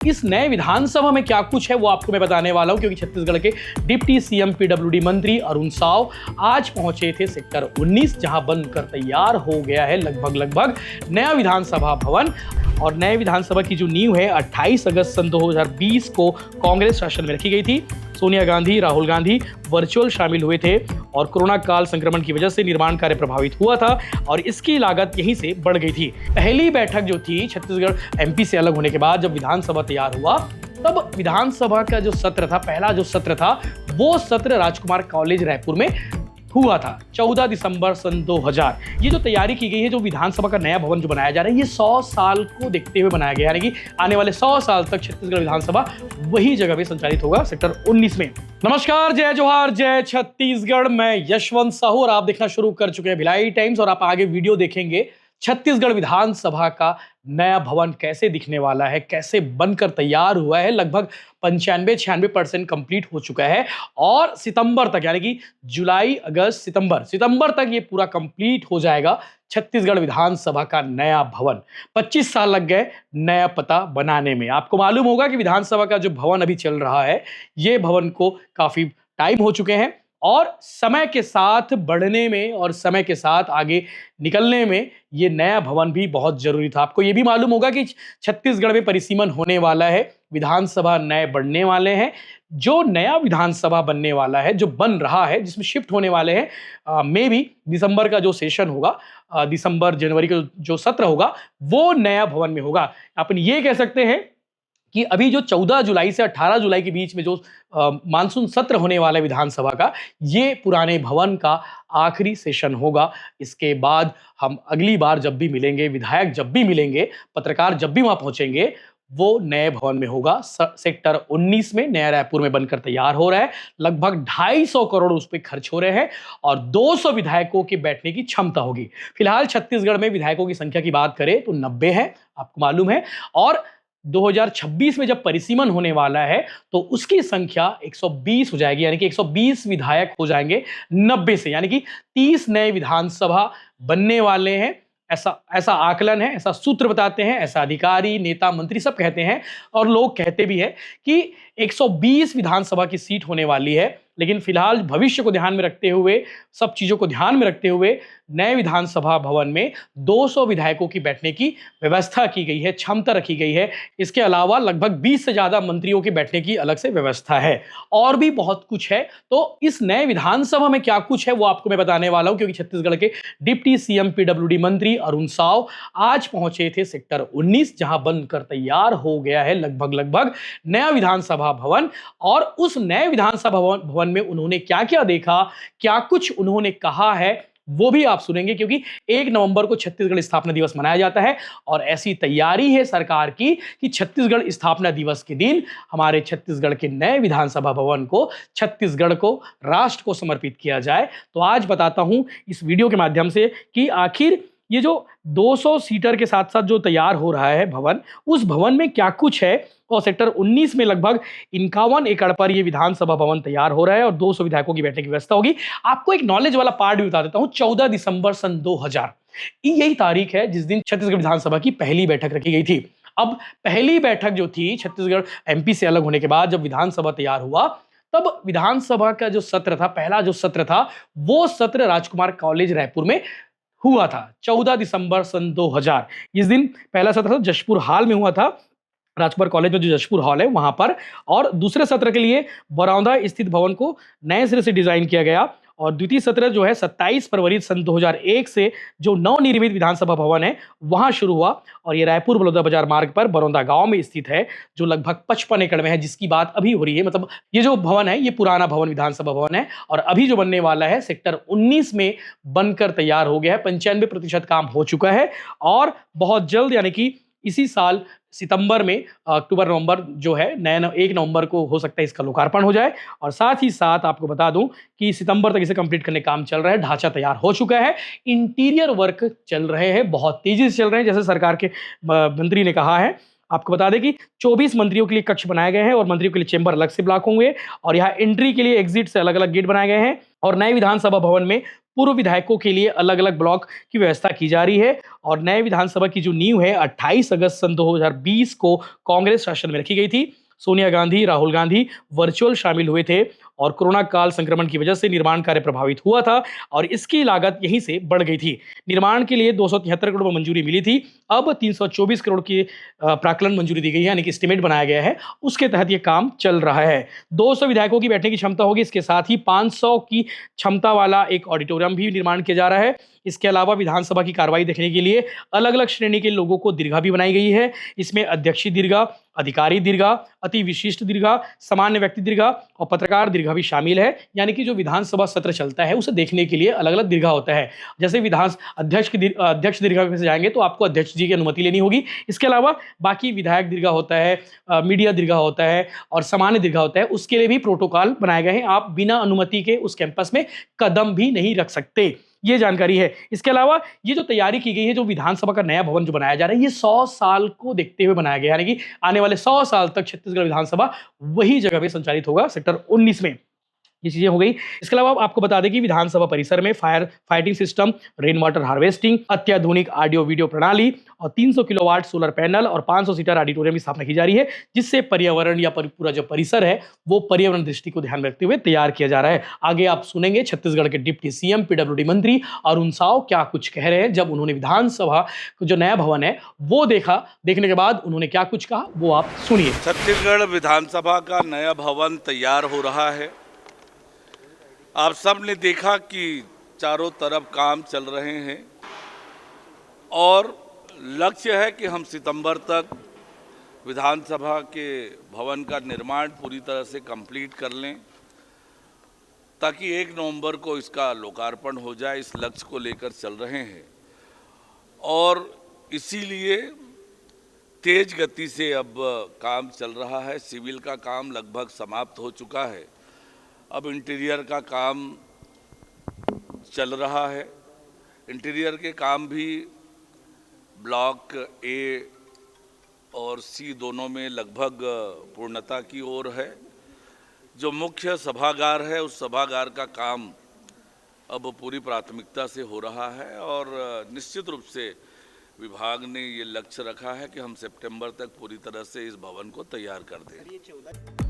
इस नए विधानसभा में क्या कुछ है वो आपको मैं बताने वाला हूं, क्योंकि छत्तीसगढ़ के डिप्टी सीएम पीडब्ल्यूडी मंत्री अरुण साव आज पहुंचे थे सेक्टर 19, जहां बनकर तैयार हो गया है लगभग नया विधानसभा भवन। और नए विधानसभा की जो नींव है 28 अगस्त सन 2020 को कांग्रेस शासन में रखी गई थी। सोनिया गांधी, राहुल गांधी वर्चुअल शामिल हुए थे और कोरोना काल संक्रमण की वजह से निर्माण कार्य प्रभावित हुआ था और इसकी लागत यहीं से बढ़ गई थी। पहली बैठक जो थी छत्तीसगढ़ एमपी से अलग होने के बाद जब विधानसभा तैयार हुआ, तब विधानसभा का जो सत्र था, पहला जो सत्र था, वो सत्र राजकुमार कॉलेज रायपुर में हुआ था 14 दिसंबर सन 2000। ये जो तैयारी की गई है, जो विधानसभा का नया भवन जो बनाया जा रहा है, ये 100 साल को देखते हुए बनाया गया, यानी कि आने वाले 100 साल तक छत्तीसगढ़ विधानसभा वही जगह पे संचालित होगा, सेक्टर 19 में। नमस्कार, जय जोहार, जय छत्तीसगढ़। मैं यशवंत साहू और आप देखना शुरू कर चुके हैं भिलाई टाइम्स। और आप आगे वीडियो देखेंगे छत्तीसगढ़ विधानसभा का नया भवन कैसे दिखने वाला है, कैसे बनकर तैयार हुआ है। लगभग 95-96% कंप्लीट हो चुका है और सितंबर तक, यानी कि जुलाई, अगस्त, सितंबर तक ये पूरा कंप्लीट हो जाएगा छत्तीसगढ़ विधानसभा का नया भवन। 25 साल लग गए नया पता बनाने में। आपको मालूम होगा कि विधानसभा का जो भवन अभी चल रहा है, ये भवन को काफी टाइम हो चुके हैं और समय के साथ बढ़ने में और समय के साथ आगे निकलने में ये नया भवन भी बहुत जरूरी था। आपको ये भी मालूम होगा कि छत्तीसगढ़ में परिसीमन होने वाला है, विधानसभा नए बढ़ने वाले हैं। जो नया विधानसभा बनने वाला है, जो बन रहा है, जिसमें शिफ्ट होने वाले हैं, मे भी दिसंबर का जो सेशन होगा, दिसंबर जनवरी का जो सत्र होगा, वो नया भवन में होगा। अपन ये कह सकते हैं कि अभी जो 14 जुलाई से 18 जुलाई के बीच में जो मानसून सत्र होने वाला है विधानसभा का, ये पुराने भवन का आखिरी सेशन होगा। इसके बाद हम अगली बार जब भी मिलेंगे, विधायक जब भी मिलेंगे, पत्रकार जब भी वहां पहुंचेंगे, वो नए भवन में होगा, सेक्टर 19 में, नया रायपुर में बनकर तैयार हो रहा है। लगभग 250 करोड़ उस पर खर्च हो रहे हैं और 200 विधायकों के बैठने की क्षमता होगी। फिलहाल छत्तीसगढ़ में विधायकों की संख्या की बात करें तो 90 है, आपको मालूम है। और 2026 में जब परिसीमन होने वाला है तो उसकी संख्या 120 हो जाएगी, यानी कि 120 विधायक हो जाएंगे 90 से, यानी कि 30 नए विधानसभा बनने वाले हैं। ऐसा आकलन है, ऐसा सूत्र बताते हैं, ऐसा अधिकारी, नेता, मंत्री सब कहते हैं और लोग कहते भी हैं कि 120 विधानसभा की सीट होने वाली है। लेकिन फिलहाल भविष्य को ध्यान में रखते हुए, सब चीजों को ध्यान में रखते हुए नए विधानसभा भवन में 200 विधायकों की बैठने की व्यवस्था की गई है, क्षमता रखी गई है। इसके अलावा लगभग 20 से ज्यादा मंत्रियों के बैठने की अलग से व्यवस्था है और भी बहुत कुछ है। तो इस नए विधानसभा में क्या कुछ है वो आपको मैं बताने वाला हूं, क्योंकि छत्तीसगढ़ के डिप्टी सीएम पीडब्ल्यूडी मंत्री अरुण साव आज पहुंचे थे सेक्टर 19, जहां बनकर तैयार हो गया है लगभग नया विधानसभा भवन। और उस नए विधानसभा भवन में उन्होंने क्या क्या देखा, क्या कुछ उन्होंने कहा है, वो भी आप सुनेंगे, क्योंकि 1 नवंबर को छत्तीसगढ़ स्थापना दिवस मनाया जाता है और ऐसी तैयारी है सरकार की कि छत्तीसगढ़ स्थापना दिवस के दिन हमारे छत्तीसगढ़ के नए विधानसभा भवन को छत्तीसगढ़ को, राष्ट्र को समर्पित किया जाए। तो आज बताता हूं इस वीडियो के माध्यम से कि आखिर ये जो 200 सीटर के साथ साथ जो तैयार हो रहा है भवन, उस भवन में क्या कुछ है। और सेक्टर 19 में लगभग 51 एकड़ पर यह विधानसभा भवन तैयार हो रहा है और 200 विधायकों की बैठने की व्यवस्था होगी। आपको एक नॉलेज वाला पार्ट भी बता देता हूं। 14 दिसंबर सन 2000 यही तारीख है जिस दिन छत्तीसगढ़ विधानसभा की पहली बैठक रखी गई थी। अब पहली बैठक जो थी छत्तीसगढ़ एमपी से अलग होने के बाद जब विधानसभा तैयार हुआ, तब विधानसभा का जो सत्र था, पहला जो सत्र था, वो सत्र राजकुमार कॉलेज रायपुर में हुआ था 14 दिसंबर सन 2000। इस दिन पहला सत्र था, जशपुर हॉल में हुआ था, राजकुमार कॉलेज में जो जशपुर हॉल है वहां पर। और दूसरे सत्र के लिए बरौदा स्थित भवन को नए सिरे से डिजाइन किया गया। और द्वितीय सत्र जो है 27 फरवरी सन 2001 से जो नवनिर्मित विधानसभा भवन है वहां शुरू हुआ और ये रायपुर बलौदा बाजार मार्ग पर बरौदा गांव में स्थित है, जो लगभग 55 एकड़ में है, जिसकी बात अभी हो रही है। मतलब ये जो भवन है ये पुराना भवन विधानसभा भवन है और अभी जो बनने वाला है सेक्टर 19 में बनकर तैयार हो गया है। 95% काम हो चुका है और बहुत जल्द, यानी कि इसी साल सितंबर में, अक्टूबर नवंबर जो है, 1 नवंबर को हो सकता है इसका लोकार्पण हो जाए। और साथ ही साथ आपको बता दूं कि सितंबर तक इसे कंप्लीट करने का काम चल रहा है, ढांचा तैयार हो चुका है, इंटीरियर वर्क चल रहे हैं, बहुत तेजी से चल रहे हैं, जैसे सरकार के मंत्री ने कहा है। आपको बता दें कि 24 मंत्रियों के लिए कक्ष बनाए गए हैं और मंत्रियों के लिए चेंबर अलग से ब्लॉक होंगे और यहाँ एंट्री के लिए एग्जिट से अलग अलग गेट बनाए गए हैं। और नए विधानसभा भवन में पूर्व विधायकों के लिए अलग अलग ब्लॉक की व्यवस्था की जा रही है और नए विधानसभा की जो नींव है 28 अगस्त सन 2020 को कांग्रेस शासन में रखी गई थी। सोनिया गांधी, राहुल गांधी वर्चुअल शामिल हुए थे और कोरोना काल संक्रमण की वजह से निर्माण कार्य प्रभावित हुआ था और इसकी लागत यहीं से बढ़ गई थी। निर्माण के लिए 273 करोड़ मंजूरी मिली थी। अब 324 करोड़ की प्राक्कलन मंजूरी दी गई है, यानी कि एस्टिमेट बनाया गया है, उसके तहत ये काम चल रहा है। 200 विधायकों की बैठने की क्षमता होगी। इसके साथ ही 500 की क्षमता वाला एक ऑडिटोरियम भी निर्माण किया जा रहा है। इसके अलावा विधानसभा की कार्रवाई देखने के लिए अलग अलग श्रेणी के लोगों को दीर्घा भी बनाई गई है। इसमें अध्यक्षीय दीर्घा, अधिकारी दीर्घा, अति विशिष्ट दीर्घा, सामान्य व्यक्ति दीर्घा और पत्रकार दीर्घा भी शामिल है। यानी कि जो विधानसभा सत्र चलता है उसे देखने के लिए अलग अलग दीर्घा होता है। जैसे विधान अध्यक्ष दीर्घा में से जाएंगे तो आपको अध्यक्ष जी की अनुमति लेनी होगी। इसके अलावा बाकी विधायक दीर्घा होता है, मीडिया दीर्घा होता है और सामान्य दीर्घा होता है। उसके लिए भी प्रोटोकॉल बनाए गए हैं। आप बिना अनुमति के उस कैंपस में कदम भी नहीं रख सकते। ये जानकारी है। इसके अलावा ये जो तैयारी की गई है, जो विधानसभा का नया भवन जो बनाया जा रहा है, ये 100 साल को देखते हुए बनाया गया है। यानी कि आने वाले 100 साल तक छत्तीसगढ़ विधानसभा वही जगह पे संचालित होगा, सेक्टर 19 में। ये चीजें हो गई। इसके अलावा आपको बता दें कि विधानसभा परिसर में fighting system, rain water harvesting, अत्याधुनिक ऑडियो वीडियो प्रणाली और 300 किलोवाट सोलर पैनल और 500 सीटर ऑडिटोरियम की स्थापना की जा रही है, जिससे पर्यावरण या पूरा जो परिसर है वो पर्यावरण दृष्टि को ध्यान में रखते हुए तैयार किया जा रहा है। आगे आप सुनेंगे छत्तीसगढ़ के डिप्टी सीएम पीडब्ल्यूडी मंत्री अरुण साव क्या कुछ कह रहे हैं जब उन्होंने विधानसभा जो नया भवन है वो देखा। देखने के बाद उन्होंने क्या कुछ कहा वो आप सुनिए। छत्तीसगढ़ विधानसभा का नया भवन तैयार हो रहा है। आप सब ने देखा कि चारों तरफ काम चल रहे हैं और लक्ष्य है कि हम सितंबर तक विधानसभा के भवन का निर्माण पूरी तरह से कंप्लीट कर लें, ताकि 1 नवंबर को इसका लोकार्पण हो जाए। इस लक्ष्य को लेकर चल रहे हैं और इसीलिए तेज गति से अब काम चल रहा है। सिविल का काम लगभग समाप्त हो चुका है। अब इंटीरियर का काम चल रहा है। इंटीरियर के काम भी ब्लॉक ए और सी दोनों में लगभग पूर्णता की ओर है। जो मुख्य सभागार है उस सभागार का काम अब पूरी प्राथमिकता से हो रहा है और निश्चित रूप से विभाग ने ये लक्ष्य रखा है कि हम सितंबर तक पूरी तरह से इस भवन को तैयार कर दें।